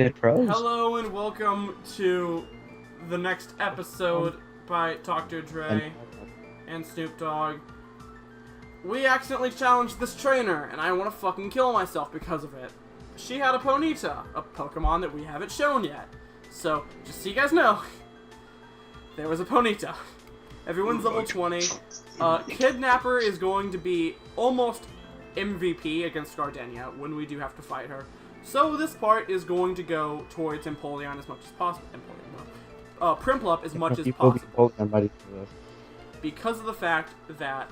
Pros. Hello and welcome to the next episode by Dr. Dre and Snoop Dogg. We accidentally challenged this trainer, and I want to fucking kill myself because of it. She had a Ponyta, a Pokemon that we haven't shown yet. So, just so you guys know, there was a Ponyta. Everyone's level 20. Kidnapper is going to be almost MVP against Gardenia when we do have to fight her. So this part is going to go towards Empoleon as much as possible. Prinplup as much as possible. Because of the fact that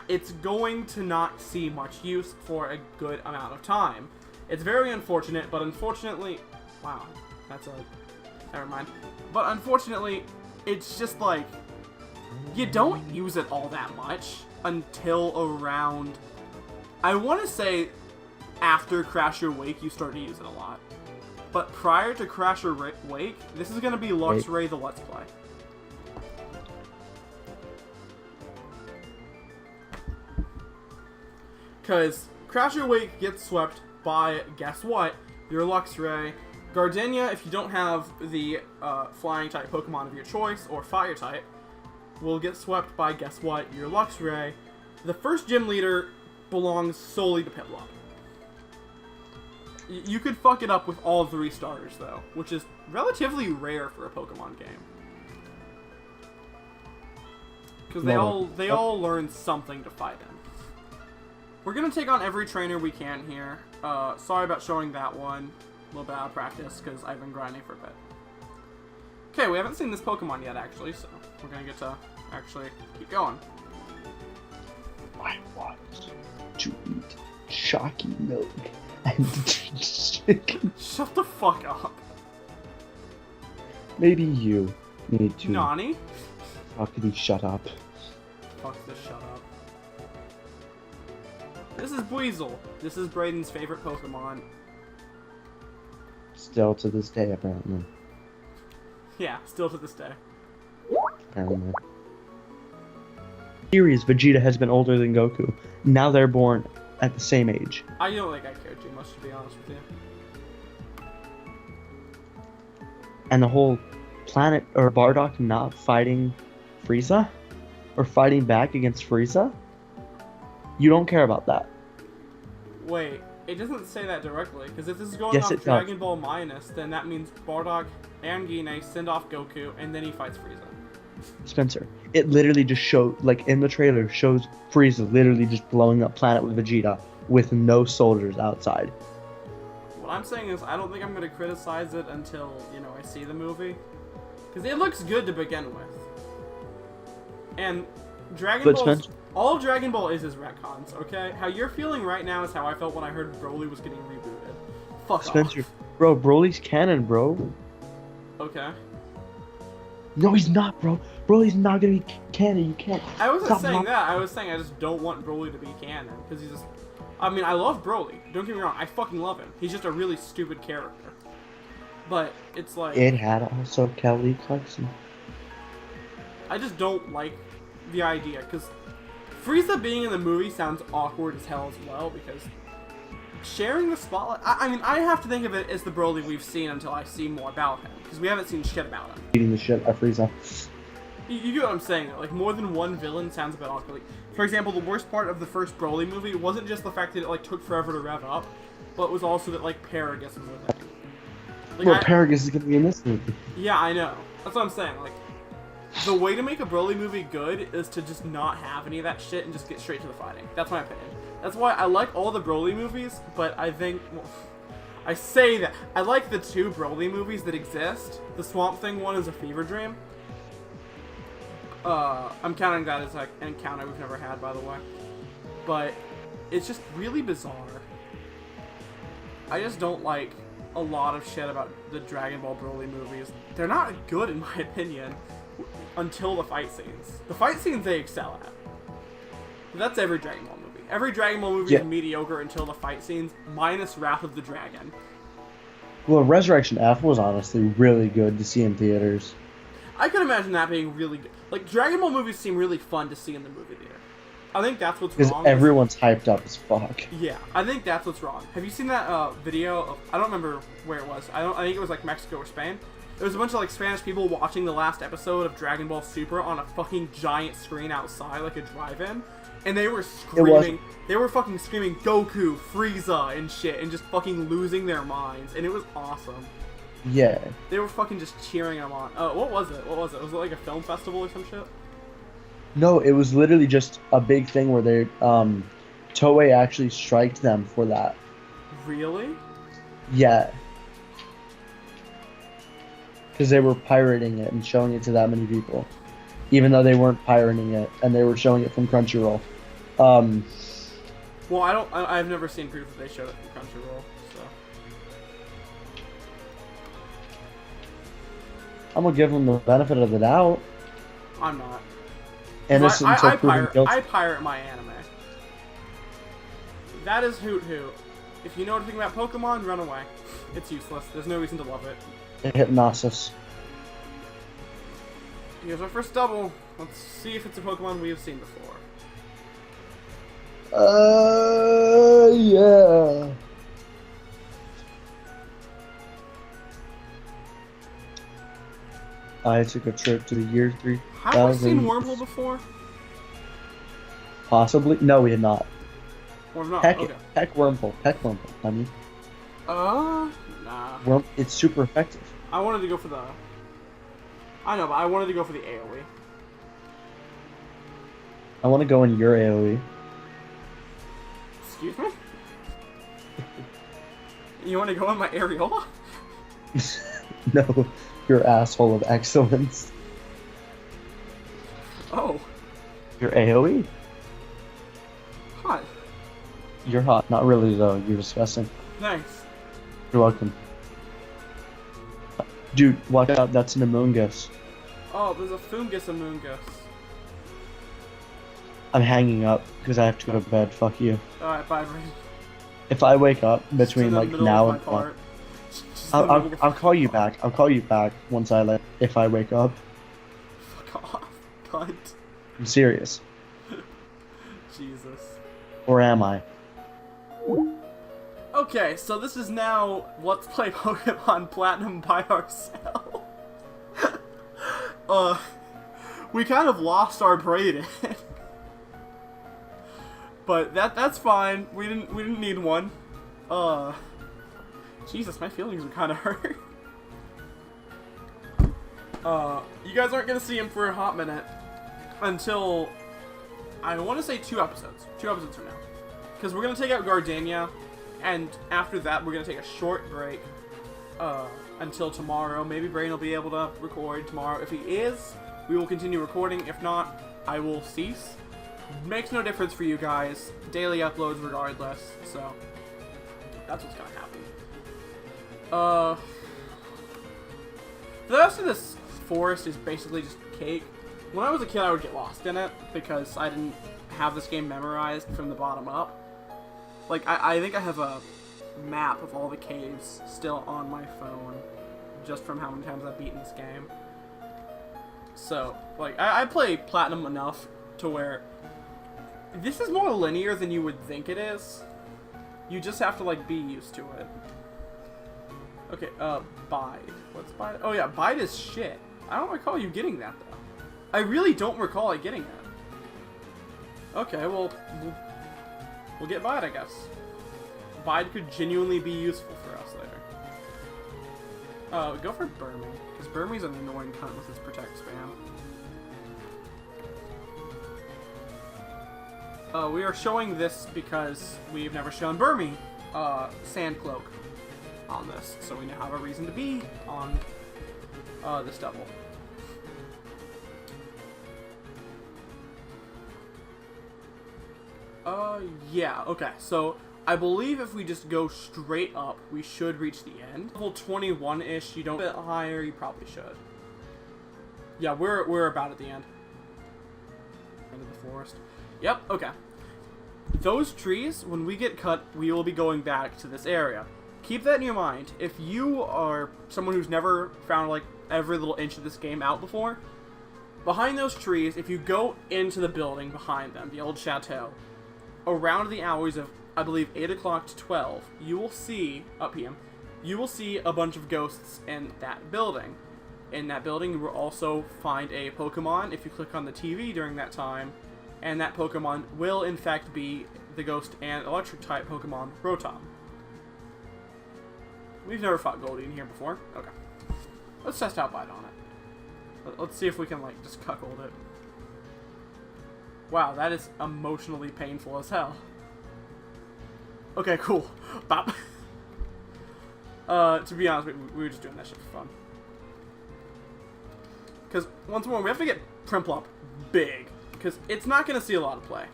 it's going to not see much use for a good amount of time. It's very unfortunate, but unfortunately... Wow, that's a... Never mind. But unfortunately, it's just like... You don't use it all that much until around... I want to say... After Crasher Wake, you start to use it a lot. But prior to Crasher Wake, this is going to be Luxray the Let's Play. Because Crasher Wake gets swept by, guess what? Your Luxray. Gardenia, if you don't have the flying type Pokemon of your choice, or fire type, will get swept by, guess what? Your Luxray. The first gym leader belongs solely to Piplup. You could fuck it up with all 3 starters, though, which is relatively rare for a Pokemon game. Because they all learn something to fight in. We're gonna take on every trainer we can here. Sorry about showing that one. A little bit out of practice, because I've been grinding for a bit. Okay, we haven't seen this Pokemon yet, actually, so we're gonna get to actually keep going. I want to eat chalky milk and chicken. Shut the fuck up. Maybe you need to. Nani? Fucking shut up. Fuck this, shut up. This is Buizel. This is Brayden's favorite Pokemon. Still to this day, apparently. Yeah, still to this day. Apparently. Series, Vegeta has been older than Goku. Now they're born at the same age. I don't think I care too much, to be honest with you. And the whole planet or Bardock not fighting Frieza? Or fighting back against Frieza? You don't care about that. Wait, it doesn't say that directly, because if this is going Yes, off it Dragon does. Ball Minus, then that means Bardock and Guinea send off Goku, and then he fights Frieza. Spenser, it literally just showed, like in the trailer, shows Frieza literally just blowing up planet with Vegeta with no soldiers outside. What I'm saying is, I don't think I'm going to criticize it until, I see the movie. Because it looks good to begin with. And Dragon Ball, all Dragon Ball is retcons, okay? How you're feeling right now is how I felt when I heard Broly was getting rebooted. Fuck Spencer, off. bro, Broly's canon, bro. Okay. No, he's not, bro. Broly's not gonna be canon. You can't. I wasn't saying that. I was saying I just don't want Broly to be canon. Because he's just... I mean, I love Broly. Don't get me wrong. I fucking love him. He's just a really stupid character. But it's like... It had also Kelly Clarkson. I just don't like the idea. Because Frieza being in the movie sounds awkward as hell as well. Because sharing the spotlight... I mean, I have to think of it as the Broly we've seen until I see more about him. Because we haven't seen shit about him. Eating the shit out of Frieza. You get what I'm saying, though. Like, more than one villain sounds a bit awkward. Like, for example, the worst part of the first Broly movie wasn't just the fact that it, like, took forever to rev up, but was also that, like, Paragus was with it. Like, Well, Paragus is gonna be in this movie. Yeah, I know. That's what I'm saying. Like, the way to make a Broly movie good is to just not have any of that shit and just get straight to the fighting. That's my opinion. That's why I like all the Broly movies, but I think... Well, I say that. I like the 2 Broly movies that exist. The Swamp Thing one is a fever dream. I'm counting that as like an encounter we've never had, by the way. But it's just really bizarre. I just don't like a lot of shit about the Dragon Ball Broly movies. They're not good, in my opinion, until the fight scenes. The fight scenes they excel at. But that's every Dragon Ball movie. Every Dragon Ball movie is mediocre until the fight scenes, minus Wrath of the Dragon. Well, Resurrection F was honestly really good to see in theaters. I could imagine that being really good. Like, Dragon Ball movies seem really fun to see in the movie theater. I think that's what's Because wrong. everyone's hyped up as fuck. Yeah, I think that's what's wrong. Have you seen that video of, I don't remember where it was. I think it was like Mexico or Spain. It was a bunch of like Spanish people watching the last episode of Dragon Ball Super on a fucking giant screen outside, like a drive-in, and they were screaming. They were fucking screaming Goku, Frieza, and shit, and just fucking losing their minds, and it was awesome. Yeah. They were fucking just cheering them on. What was it? What was it? Was it like a film festival or some shit? No, it was literally just a big thing where they, Toei actually striked them for that. Really? Yeah. Because they were pirating it and showing it to that many people. Even though they weren't pirating it, and they were showing it from Crunchyroll. Well, I've never seen proof that they showed it from Crunchyroll, so. I'm gonna give them the benefit of the doubt. I'm not. Innocent until proven guilty. I pirate my anime. That is hoot hoot. If you know anything about Pokemon, run away. It's useless. There's no reason to love it. Hypnosis. Here's our first double. Let's see if it's a Pokemon we have seen before. Yeah. I took a trip to the year 3000. Have we seen Wormhole before? Possibly. No, we had not. Or not? Peck, Okay. peck Wormhole. Peck Wormhole. I mean, Nah. it's super effective. I wanted to go for the... I know, but I wanted to go for the AoE. I want to go in your AoE. Excuse me? You want to go in my areola? No, your asshole of excellence. Oh. Your AoE? Hot. You're hot. Not really, though. You're disgusting. Thanks. You're welcome. Dude, watch out. That's an Amoongus. Oh, there's a Fungus Amoongus. I'm hanging up because I have to go to bed. Fuck you. Alright, bye, Ray. If I wake up between like now and one, I'll call you back. I'll call you back once if I wake up. Fuck off, cunt. I'm serious. Jesus. Or am I? Okay, so this is now Let's Play Pokemon Platinum by ourselves. We kind of lost our Brayden. But that's fine. We didn't need one. Jesus, my feelings are kind of hurt. You guys aren't gonna see him for a hot minute until I want to say 2 episodes. 2 episodes from now, because we're gonna take out Gardenia, and after that we're gonna take a short break until tomorrow. Maybe Brain will be able to record tomorrow. If he is, we will continue recording. If not, I will cease. Makes no difference for you guys. Daily uploads regardless, so that's what's gonna happen. The rest of this forest is basically just cake. When I was a kid, I would get lost in it because I didn't have this game memorized from the bottom up. Like, I think I have a map of all the caves still on my phone, just from how many times I've beaten this game. So, like, I play Platinum enough to where this is more linear than you would think it is. You just have to, like, be used to it. Okay, Bide. What's Bide? Oh yeah, Bide is shit. I don't recall you getting that, though. I really don't recall it getting that. Okay, well, we'll get Bide, I guess. Bide could genuinely be useful for us later. Go for Burmy, because Burmy's an annoying cunt with his Protect spam. We are showing this because we've never shown Burmy, Sand Cloak on this, so we now have a reason to be on this double. Yeah, okay, so I believe if we just go straight up, we should reach the end. Level 21-ish, you don't get higher, you probably should. Yeah, we're about at the end. End of the forest. Yep, okay. Those trees, when we get cut, we will be going back to this area. Keep that in your mind. If you are someone who's never found, like, every little inch of this game out before, behind those trees, if you go into the building behind them, the old chateau, around the hours of, I believe, 8 o'clock to 12, you will see, up here, you will see a bunch of ghosts in that building. In that building, you will also find a Pokemon if you click on the TV during that time, and that Pokemon will, in fact, be the Ghost and Electric-type Pokemon Rotom. We've never fought Goldie in here before. Okay. Let's test out Bite on it. Let's see if we can, like, just cuckold it. Wow, that is emotionally painful as hell. Okay, cool. Bop. To be honest, we were just doing that shit for fun. Because, once more, we have to get Prinplup big. Because it's not going to see a lot of play.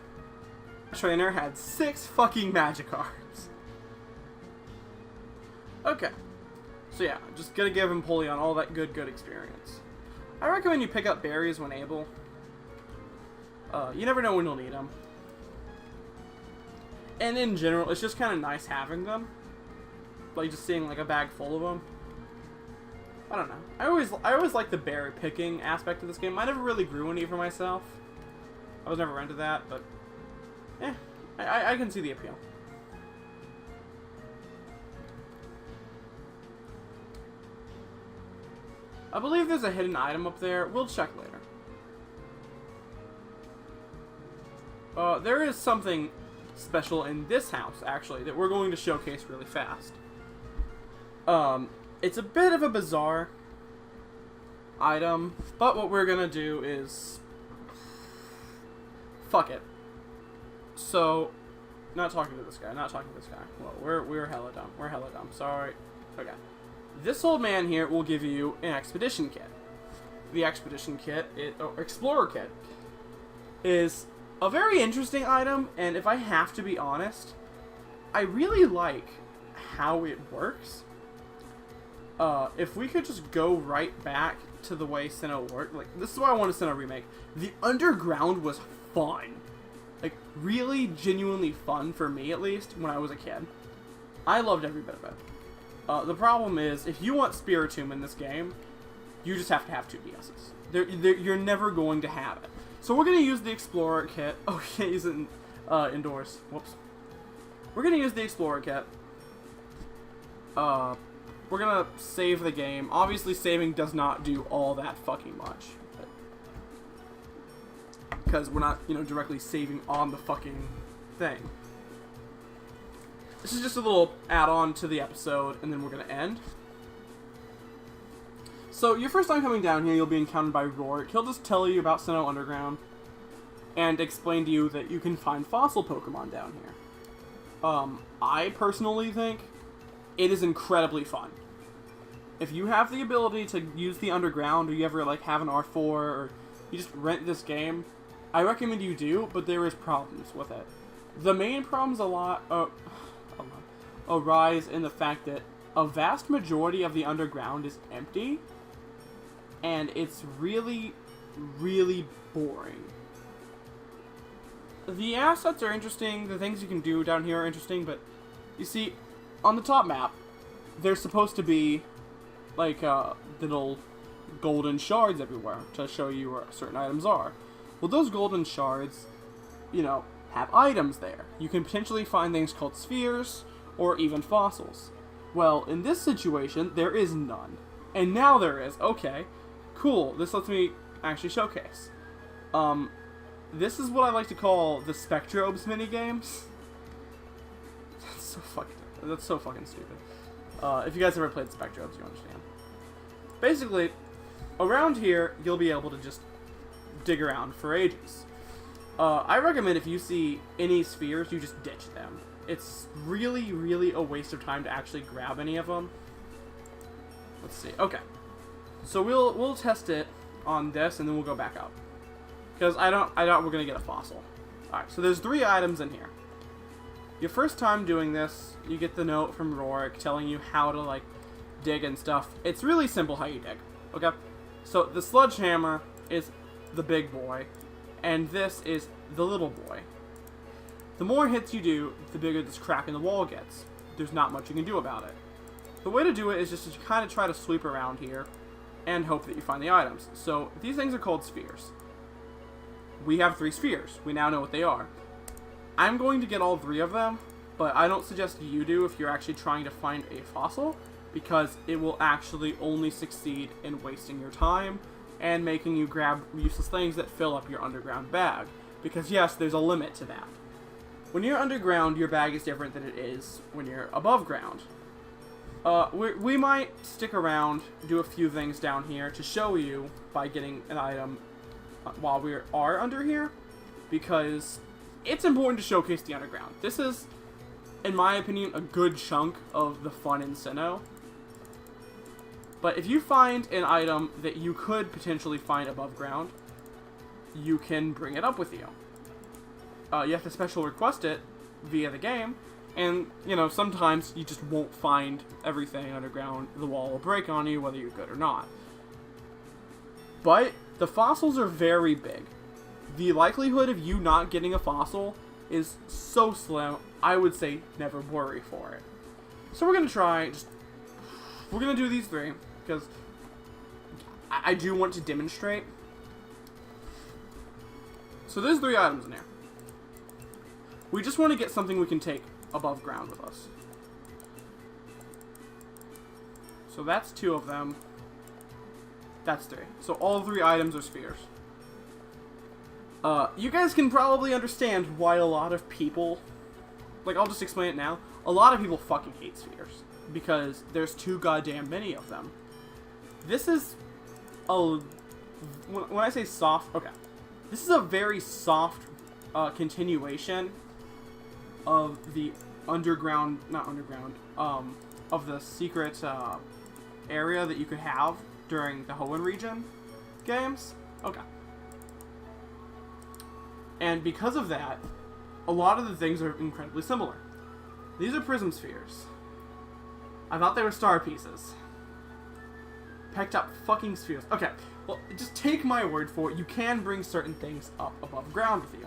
Trainer had 6 fucking Magikarps. Okay. So yeah, just gonna give Empoleon all that good experience. I recommend you pick up berries when able. You never know when you'll need them. And in general, it's just kind of nice having them. Like just seeing like a bag full of them. I don't know. I always like the berry picking aspect of this game. I never really grew any for myself. I was never into that, but I can see the appeal. I believe there's a hidden item up there. We'll check later. There is something special in this house, actually, that we're going to showcase really fast. It's a bit of a bizarre item, but what we're gonna do is... fuck it. So, not talking to this guy, Well, we're hella dumb. We're hella dumb. Sorry. Okay. This old man here will give you an expedition kit. The expedition kit, or explorer kit, is a very interesting item, and if I have to be honest, I really like how it works. If we could just go right back to the way Sinnoh worked, like, this is why I want a Sinnoh remake. The underground was fun. Like, really genuinely fun, for me at least, when I was a kid. I loved every bit of it. The problem is, if you want Spiritomb in this game, you just have to have 2 DSs. You're never going to have it. So we're going to use the Explorer kit. Oh, we can't use it indoors. Whoops. We're going to use the Explorer kit. We're going to save the game. Obviously, saving does not do all that fucking much. Because we're not, directly saving on the fucking thing. This is just a little add-on to the episode, and then we're going to end. So, your first time coming down here, you'll be encountered by Rorik. He'll just tell you about Sinnoh Underground, and explain to you that you can find fossil Pokemon down here. I personally think it is incredibly fun. If you have the ability to use the Underground, or you ever, like, have an R4, or you just rent this game, I recommend you do, but there is problems with it. The main problems arise in the fact that a vast majority of the underground is empty, and it's really, really boring. The assets are interesting, the things you can do down here are interesting, but you see, on the top map, there's supposed to be, like, little golden shards everywhere to show you where certain items are. Well, those golden shards, have items there. You can potentially find things called spheres, or even fossils. Well, in this situation, there is none. And now there is. Okay, cool. This lets me actually showcase. This is what I like to call the Spectrobes minigames. That's so fucking stupid. If you guys ever played Spectrobes, you understand. Basically, around here, you'll be able to just dig around for ages. I recommend if you see any spheres, you just ditch them. It's really, really a waste of time to actually grab any of them. Let's see. Okay. So we'll test it on this, and then we'll go back up. Because I doubt we're going to get a fossil. Alright, so there's 3 items in here. Your first time doing this, you get the note from Rorik telling you how to, like, dig and stuff. It's really simple how you dig. Okay? So the sledgehammer is the big boy, and this is the little boy. The more hits you do, the bigger this crack in the wall gets. There's not much you can do about it. The way to do it is just to kind of try to sweep around here and hope that you find the items. So these things are called spheres. We have 3 spheres. We now know what they are. I'm going to get all 3 of them, but I don't suggest you do if you're actually trying to find a fossil, because it will actually only succeed in wasting your time and making you grab useless things that fill up your underground bag. Because yes, there's a limit to that. When you're underground, your bag is different than it is when you're above ground. We might stick around, do a few things down here to show you by getting an item while we are under here, because it's important to showcase the underground. This is, in my opinion, a good chunk of the fun in Sinnoh. But if you find an item that you could potentially find above ground, you can bring it up with you. You have to special request it via the game, and, you know, sometimes you just won't find everything underground. The wall will break on you, whether you're good or not. But the fossils are very big. The likelihood of you not getting a fossil is so slim, I would say never worry for it. So we're going to try, we're going to do these 3, because I do want to demonstrate. So there's 3 items in there. We just want to get something we can take above ground with us. So that's 2 of them. That's 3. So all 3 items are spheres. You guys can probably understand why a lot of people, like, I'll just explain it now. A lot of people fucking hate spheres, because there's too goddamn many of them. This is when I say soft, okay. This is a very soft continuation of the underground, not underground, of the secret area that you could have during the Hoenn region games. Okay. And because of that, a lot of the things are incredibly similar. These are prism spheres. I thought they were star pieces. Picked up fucking spheres. Okay, well, just take my word for it. You can bring certain things up above ground with you.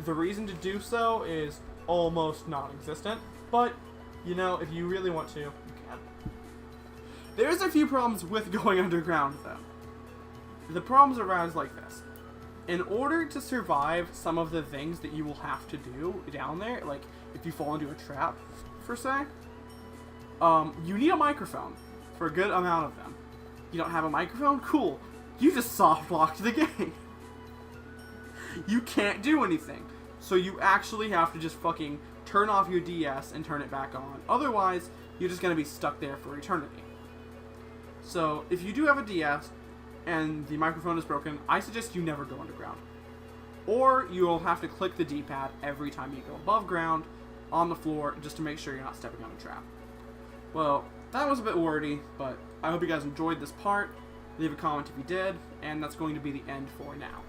The reason to do so is almost non-existent, but, you know, if you really want to, you can. There's a few problems with going underground, though. The problems arise like this. In order to survive some of the things that you will have to do down there, like if you fall into a trap, per se, you need a microphone for a good amount of them. You don't have a microphone? Cool. You just soft-locked the game. You can't do anything. So you actually have to just fucking turn off your DS and turn it back on. Otherwise, you're just going to be stuck there for eternity. So if you do have a DS and the microphone is broken, I suggest you never go underground. Or you'll have to click the D-pad every time you go above ground on the floor just to make sure you're not stepping on a trap. Well, that was a bit wordy, but I hope you guys enjoyed this part. Leave a comment if you did, and that's going to be the end for now.